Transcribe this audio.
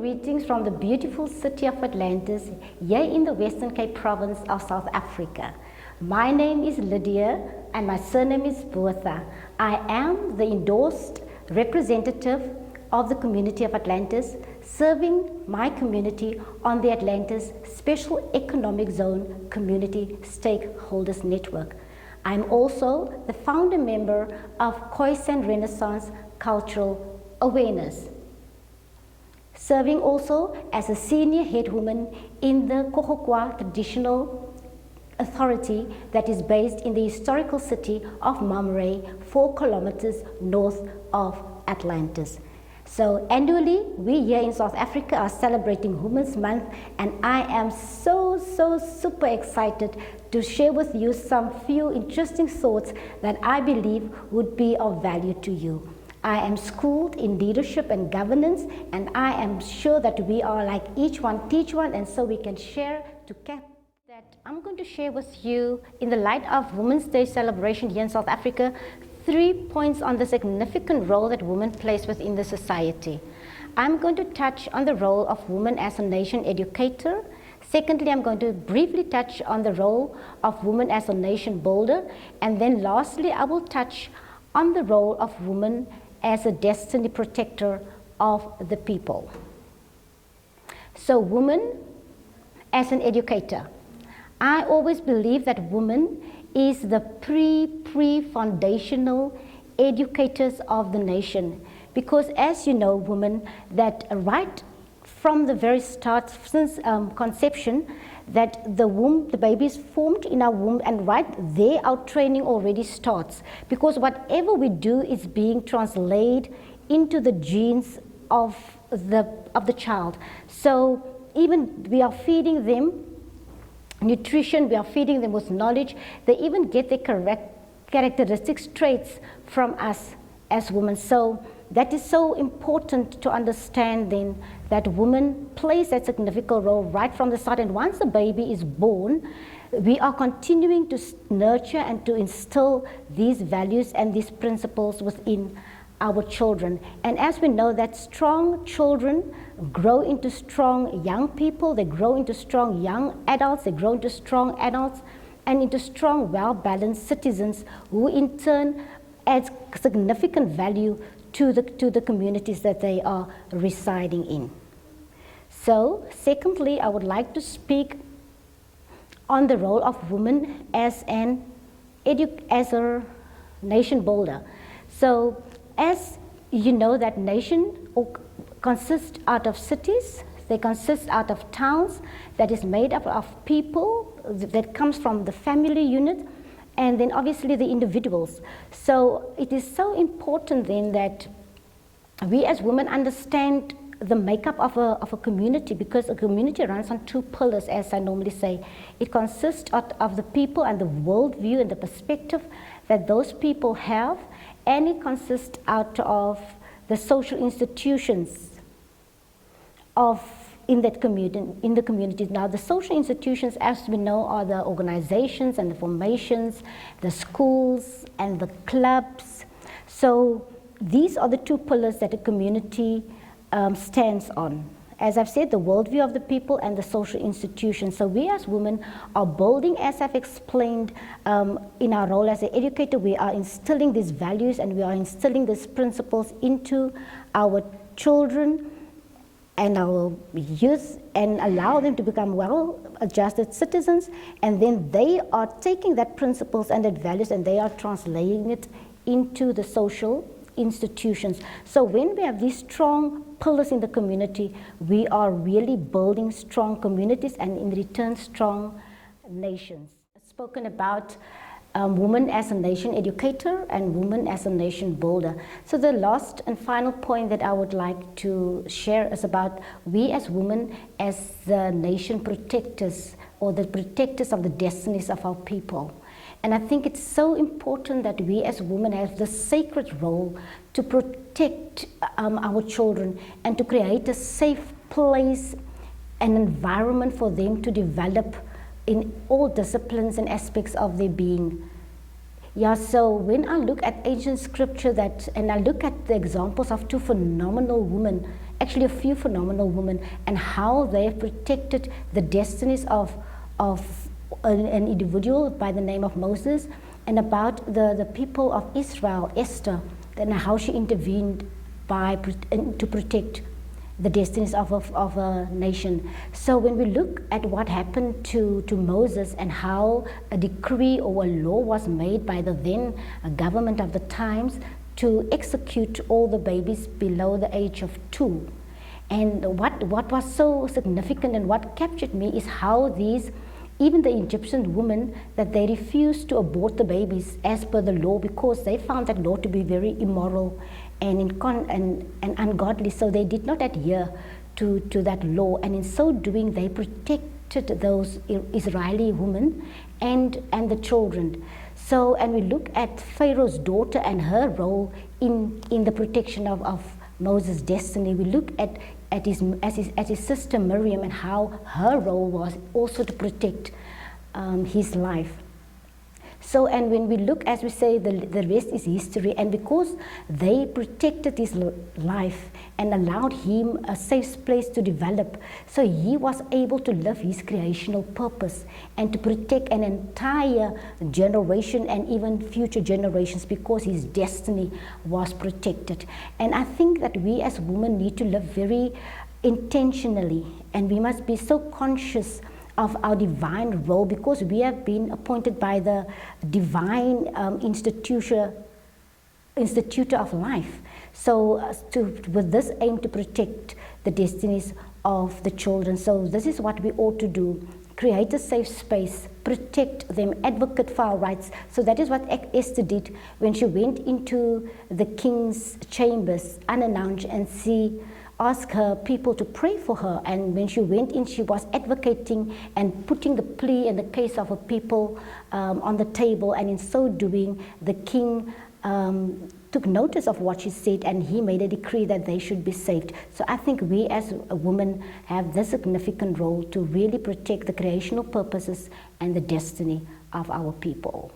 Greetings from the beautiful city of Atlantis, here in the Western Cape province of South Africa. My name is Lydia and my surname is Botha. I am the endorsed representative of the community of Atlantis, serving my community on the Atlantis Special Economic Zone Community Stakeholders Network. I'm also the founder member of Khoisan Renaissance Cultural Awareness, serving also as a senior head woman in the Khohokwa Traditional Authority that is based in the historical city of Mamre, 4 kilometers north of Atlantis. So annually, we here in South Africa are celebrating Women's Month, and I am so super excited to share with you some few interesting thoughts that I believe would be of value to you. I am schooled in leadership and governance, and I am sure that we are like each one teach one, and so we can share to cap that. I'm going to share with you, in the light of Women's Day celebration here in South Africa, 3 points on the significant role that women plays within the society. I'm going to touch on the role of women as a nation educator. Secondly, I'm going to briefly touch on the role of women as a nation builder. And then lastly, I will touch on the role of women as a destiny protector of the people. So women as an educator. I always believe that women is the pre-foundational educators of the nation, because as you know, women, that right from the very start, since conception, that the womb, the baby is formed in our womb, and right there our training already starts, because whatever we do is being translated into the genes of the child. So even we are feeding them nutrition, we are feeding them with knowledge. They even get their characteristics, traits from us as women. So that is so important to understand then, that women plays that significant role right from the start. And once the baby is born, we are continuing to nurture and to instill these values and these principles within our children. And as we know, that strong children grow into strong young people, they grow into strong young adults, they grow into strong adults, and into strong, well-balanced citizens, who in turn adds significant value to the communities that they are residing in. So, secondly, I would like to speak on the role of women as a nation builder. So, as you know, that nation consists out of cities, they consist out of towns, that is made up of people, that comes from the family unit, and then obviously the individuals. So it is so important then that we as women understand the makeup of a community, because a community runs on 2 pillars, as I normally say. It consists of the people and the worldview and the perspective that those people have, and it consists out of the social institutions in the communities. Now, the social institutions, as we know, are the organizations and the formations, the schools and the clubs. So these are the 2 pillars that a community stands on. As I've said, the worldview of the people and the social institutions. So we as women are building, as I've explained, in our role as an educator, we are instilling these values and we are instilling these principles into our children and our youth, and allow them to become well-adjusted citizens. And then they are taking that principles and that values, and they are translating it into the social institutions. So when we have these strong pillars in the community, we are really building strong communities, and in return strong nations. I've spoken about women as a nation educator and women as a nation builder. So the last and final point that I would like to share is about we as women as the nation protectors, or the protectors of the destinies of our people. And I think it's so important that we as women have the sacred role to protect our children and to create a safe place, an environment for them to develop in all disciplines and aspects of their being. Yeah, so when I look at ancient scripture and I look at the examples of 2 phenomenal women actually a few phenomenal women, and how they have protected the destinies of an individual by the name of Moses, and about the people of Israel, Esther, and how she intervened to protect the destinies of a nation. So when we look at what happened to Moses, and how a decree or a law was made by the then government of the times to execute all the babies below the age of 2. And what was so significant and what captured me is how even the Egyptian women, that they refused to abort the babies as per the law, because they found that law to be very immoral and ungodly. So they did not adhere to that law, and in so doing they protected those Israeli women and the children. So, and we look at Pharaoh's daughter and her role in the protection of Moses' destiny. We look at his sister Miriam, and how her role was also to protect his life. So, and when we look, as we say, the rest is history, and because they protected his life and allowed him a safe place to develop, so he was able to live his creational purpose and to protect an entire generation and even future generations, because his destiny was protected. And I think that we as women need to live very intentionally, and we must be so conscious of our divine role, because we have been appointed by the divine institutor of life. So with this aim to protect the destinies of the children. So this is what we ought to do: create a safe space, protect them, advocate for our rights. So that is what Esther did when she went into the king's chambers unannounced, and she asked her people to pray for her. And when she went in, she was advocating and putting the plea and the case of her people on the table. And in so doing, the king took notice of what she said, and he made a decree that they should be saved. So I think we as a woman have this significant role to really protect the creational purposes and the destiny of our people.